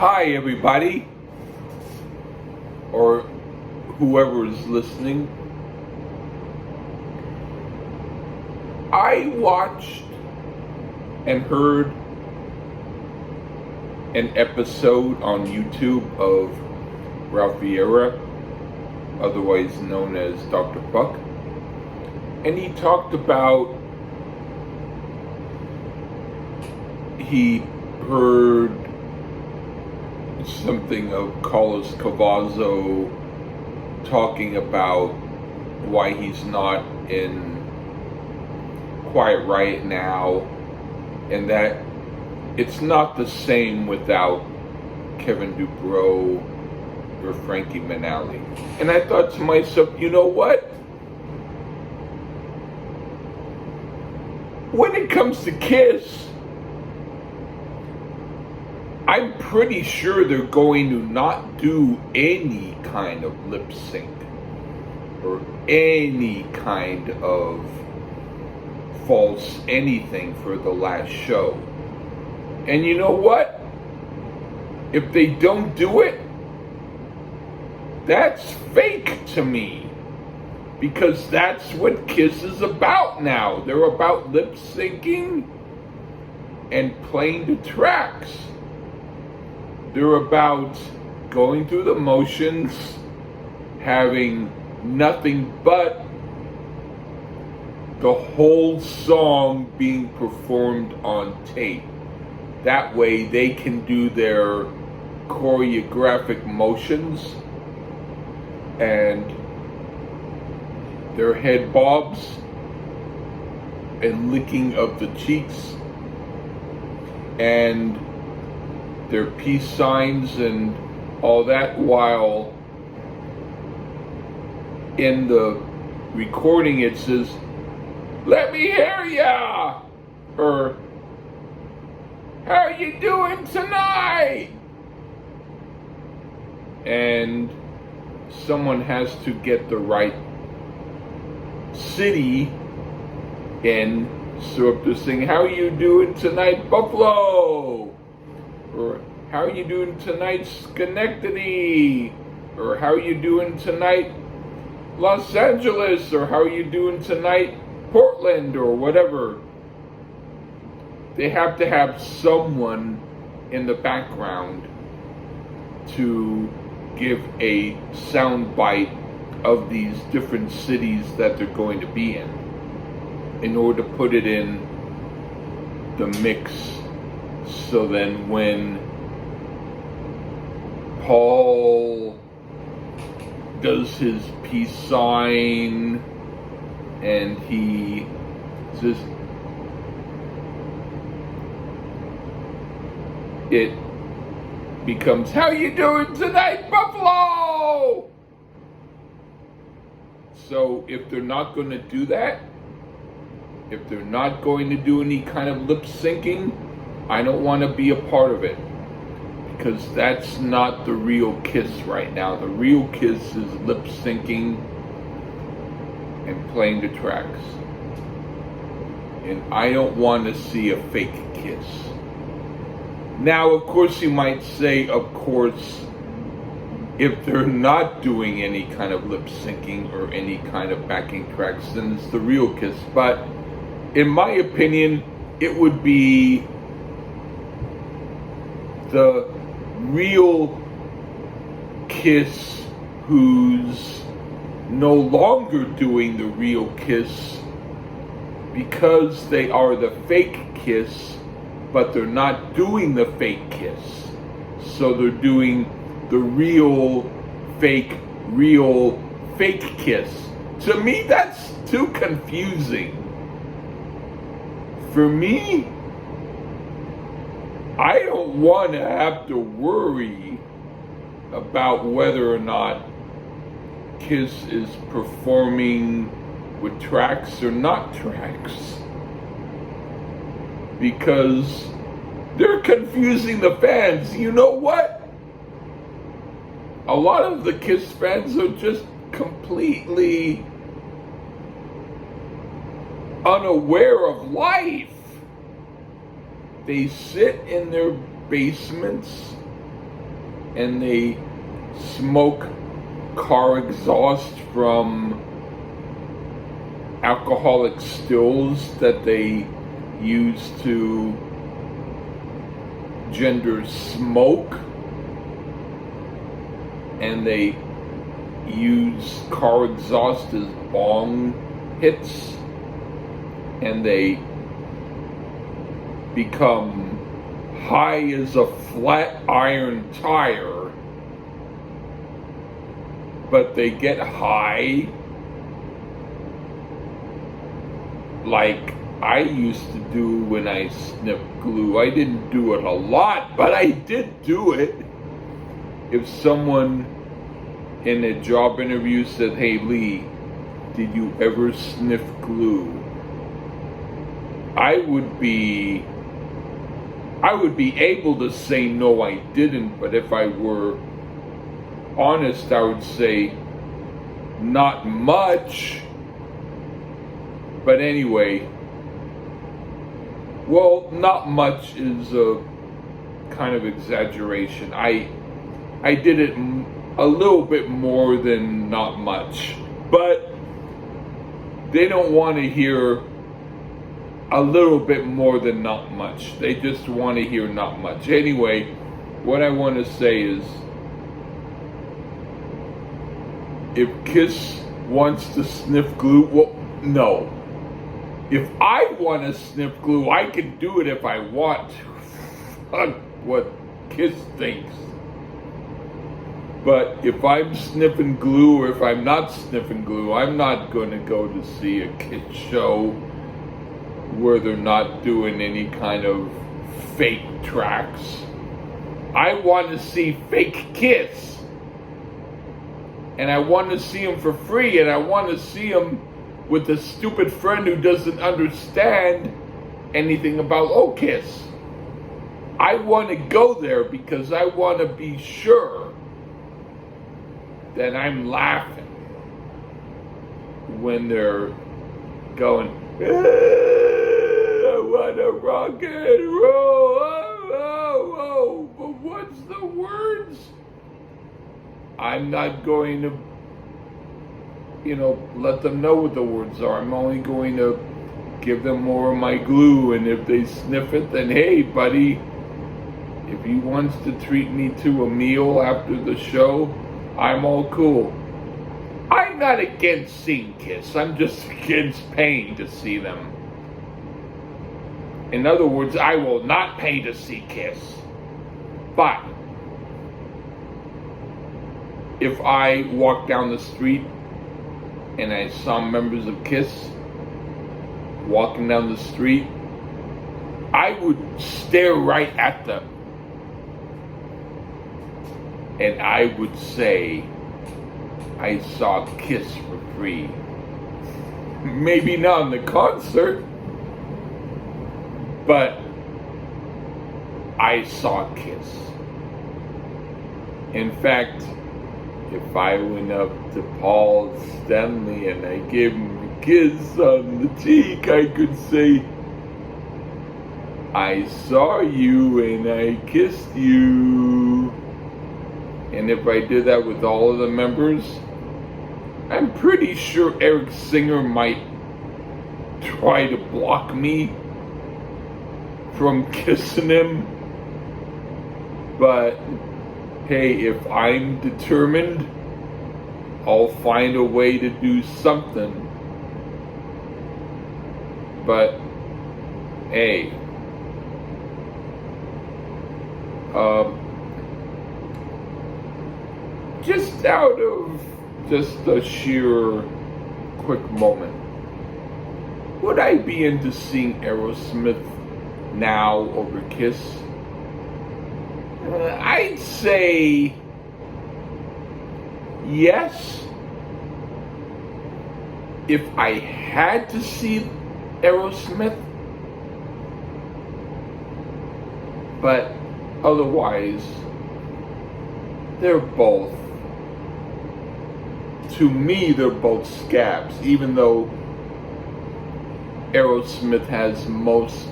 Hi, everybody, or whoever is listening. I watched and heard an episode on YouTube of Viera, otherwise known as Dr. Fukk, and he talked about he heard something of Cavazo talking about why he's not in Riot now, and that it's not the same without Kevin Dubrow or Frankie Manali. And I thought to myself, you know what? When it comes to Kiss, I'm pretty sure they're going to not do any kind of lip sync or any kind of false anything for the last show. And you know what? If they don't do it, that's fake to me. Because that's what Kiss is about now. They're about lip syncing and playing the tracks. They're about going through the motions, having nothing but the whole song being performed on tape. That way they can do their choreographic motions and their head bobs and licking of the cheeks and their peace signs and all that, while in the recording it says, "Let me hear ya," or "How you doing tonight?" And someone has to get the right city in, so if they're saying, "How you doing tonight, Buffalo?" or "How you doing tonight, Schenectady?" or "How you doing tonight, Los Angeles?" or "How you doing tonight, Portland?" or whatever. They have to have someone in the background to give a sound bite of these different cities that they're going to be in order to put it in the mix. So then when Paul does his peace sign and he says, it becomes, "How you doing tonight, Buffalo?" So if they're not going to do that, if they're not going to do any kind of lip syncing, I don't want to be a part of it, because that's not the real Kiss right now. The real Kiss is lip syncing and playing the tracks. And I don't want to see a fake Kiss. Now, of course, you might say, of course, if they're not doing any kind of lip syncing or any kind of backing tracks, then it's the real Kiss. But in my opinion, it would be the real Kiss who's no longer doing the real Kiss, because they are the fake Kiss, but they're not doing the fake Kiss. So they're doing the real fake Kiss. To me, that's too confusing. For me, I don't want to have to worry about whether or not Kiss is performing with tracks or not tracks, because they're confusing the fans. You know what? A lot of the Kiss fans are just completely unaware of life. They sit in their basements and they smoke car exhaust from alcoholic stills that they use to gender smoke, and they use car exhaust as bong hits, and they become high as a flat iron tire, but they get high like I used to do when I sniffed glue. I didn't do it a lot, but I did do it. If someone in a job interview said, "Hey Lee, did you ever sniff glue?" I would be able to say no, I didn't, but if I were honest, I would say not much. But anyway, well, not much is a kind of exaggeration. I did it a little bit more than not much, but they don't want to hear a little bit more than not much. They just want to hear not much. Anyway, what I want to say is, if Kiss wants to sniff glue, well, no. If I want to sniff glue, I can do it if I want to. Fuck what Kiss thinks. But if I'm sniffing glue or if I'm not sniffing glue, I'm not going to go to see a Kiss show where they're not doing any kind of fake tracks. I want to see fake Kiss. And I want to see them for free, and I want to see them with a stupid friend who doesn't understand anything about Kiss. I want to go there because I want to be sure that I'm laughing when they're going, I want to rock and roll, oh, but what's the words? I'm not going to let them know what the words are. I'm only going to give them more of my glue, and if they sniff it, then hey, buddy, if he wants to treat me to a meal after the show, I'm all cool. I'm not against seeing Kiss. I'm just against paying to see them. In other words, I will not pay to see Kiss. But if I walk down the street and I saw members of Kiss walking down the street, I would stare right at them. And I would say, I saw Kiss for free. Maybe not in the concert, but I saw Kiss. In fact, if I went up to Paul Stanley and I gave him a kiss on the cheek, I could say, I saw you and I kissed you. And if I did that with all of the members, I'm pretty sure Eric Singer might try to block me from kissing him. But hey, if I'm determined, I'll find a way to do something. But hey, just out of just a sheer quick moment, would I be into seeing Aerosmith now over Kiss? I'd say yes. If I had to see Aerosmith, but otherwise, they're both, to me, they're both scabs, even though Aerosmith has most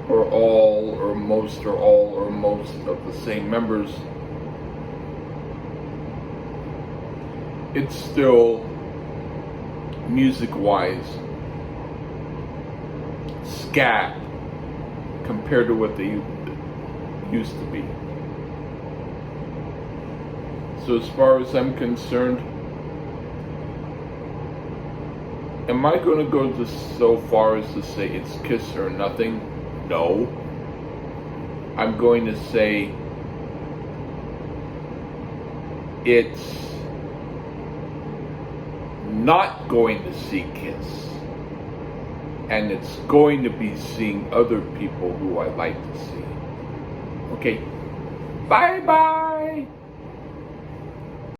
or all or most or all or most of the same members. it's still, music-wise, scat compared to what they used to be. So as far as I'm concerned, am I going to go so far as to say it's Kiss or nothing? No. I'm going to say it's not going to see Kiss. And it's going to be seeing other people who I like to see. Okay. Bye-bye.